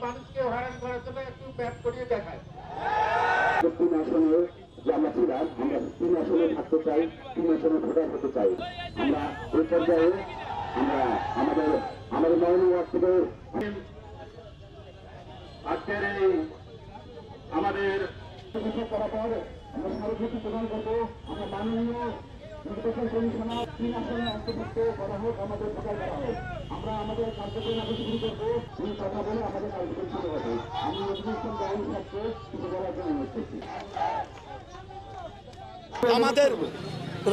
মানুষকে হয়রান করার জন্য একটু ব্যাপ করিয়ে দেখায়। তিন আসনে যে আমরা ছিলাম, আমরা তিন আসনে থাকতে চাই, তিন আসনে ভোটার হতে চাই। আমরা এই পর্যায়ে আমরা আমাদের নয়ন ওয়ার্ড থেকে আজকের এই আমাদের করার পর আমরা স্মারকলিপি প্রদান করবো। আমরা মাননীয় নির্বাচন কমিশনার তিন আসনে অন্তর্ভুক্ত করা হোক, আমাদের ভোটার করা হোক। আমরা আমাদের কার্যক্রম এখন শুরু করবো। এই কথা বলে আমাদের কার্যক্রম শুরু হবে। আমি নজরুল ইসলাম গাউন থাকতে কিছু বলার জন্য অনুরোধ করছি। আমাদের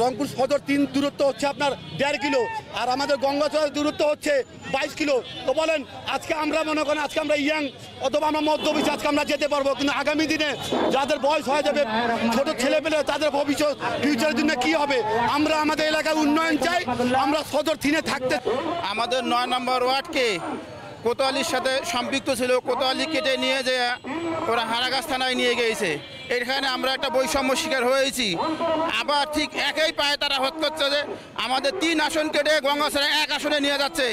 রংপুর সদর 3 দূরত্ব হচ্ছে আপনার 1.5 কিলো, আর আমাদের গঙ্গাচড়ার দূরত্ব হচ্ছে 22 কিলো। তো বলেন আজকে আমরা মনে করেন আজকে আমরা ইয়াং অথবা আমরা মধ্যবিত্ত, আজকে আমরা যেতে পারবো, কিন্তু আগামী দিনে যাদের বয়স হয়ে যাবে, ছোট ছেলে পেলে তাদের ভবিষ্যৎ ফিউচারের জন্য কি হবে? আমরা আমাদের এলাকায় উন্নয়ন চাই, আমরা সদর 3-এ থাকতে। আমাদের 9 নম্বর ওয়ার্ডকে কোতোয়ালির সাথে সম্পৃক্ত ছিল, কোতোয়ালি কেটে নিয়ে যে ওরা হারাগাছ থানায় নিয়ে গিয়েছে। এখানে আমরা একটা বৈষম্য শিকার হয়েছি। আবার ঠিক একই পায়ে তারা হত করছে যে আমাদের 3 আসন কেটে গঙ্গাছড়া 1 আসনে নিয়ে যাচ্ছে।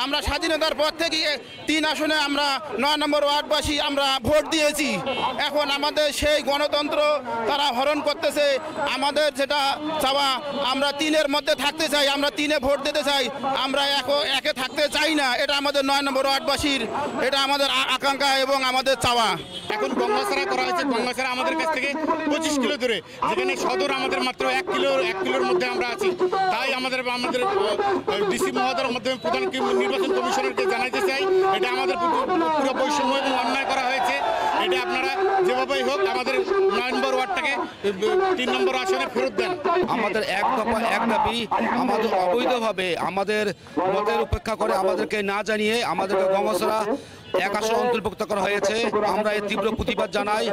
আমরা স্বাধীনতার পর থেকে 3 আসনে আমরা 9 নম্বর ওয়ার্ডবাসী আমরা ভোট দিয়েছি। এখন আমাদের সেই গণতন্ত্র তারা হরণ করতেছে। আমাদের যেটা চাওয়া, আমরা 3-এর মধ্যে থাকতে চাই, আমরা 3-এ ভোট দিতে চাই, আমরা একে থাকতে চাই না। এটা আমাদের 9 নম্বর ওয়ার্ডবাসীর, এটা আমাদের আকাঙ্ক্ষা এবং আমাদের চাওয়া। এখন গঙ্গাছড়া করা হয়েছে, গঙ্গাছড়া আমাদের কাছ থেকে 25 কিলো দূরে, যেখানে সদর আমাদের মাত্র 1 কিলোর মধ্যে আমরা আছি। তাই আমাদের ডিসি মহোদয়ের মাধ্যমে প্রধান নির্বাচন কমিশনারকে জানাইতে চাই, এটা আমাদের পুরো বৈষম্য এবং অন্যায় করা হয়েছে। এটা আপনারা যেভাবেই হোক আমাদের 9 নম্বর ওয়ার্ডটাকে 3 নম্বর আসনে ফেরত দেন। আমাদের এক দফা এক দাবি, আমাদের অবৈধভাবে আমাদের মতের উপেক্ষা করে আমাদেরকে না জানিয়ে আমাদেরকে গঙ্গাছড়া 1 আসনে অন্তর্ভুক্ত করা হয়েছে। আমরা এর তীব্র প্রতিবাদ জানাই।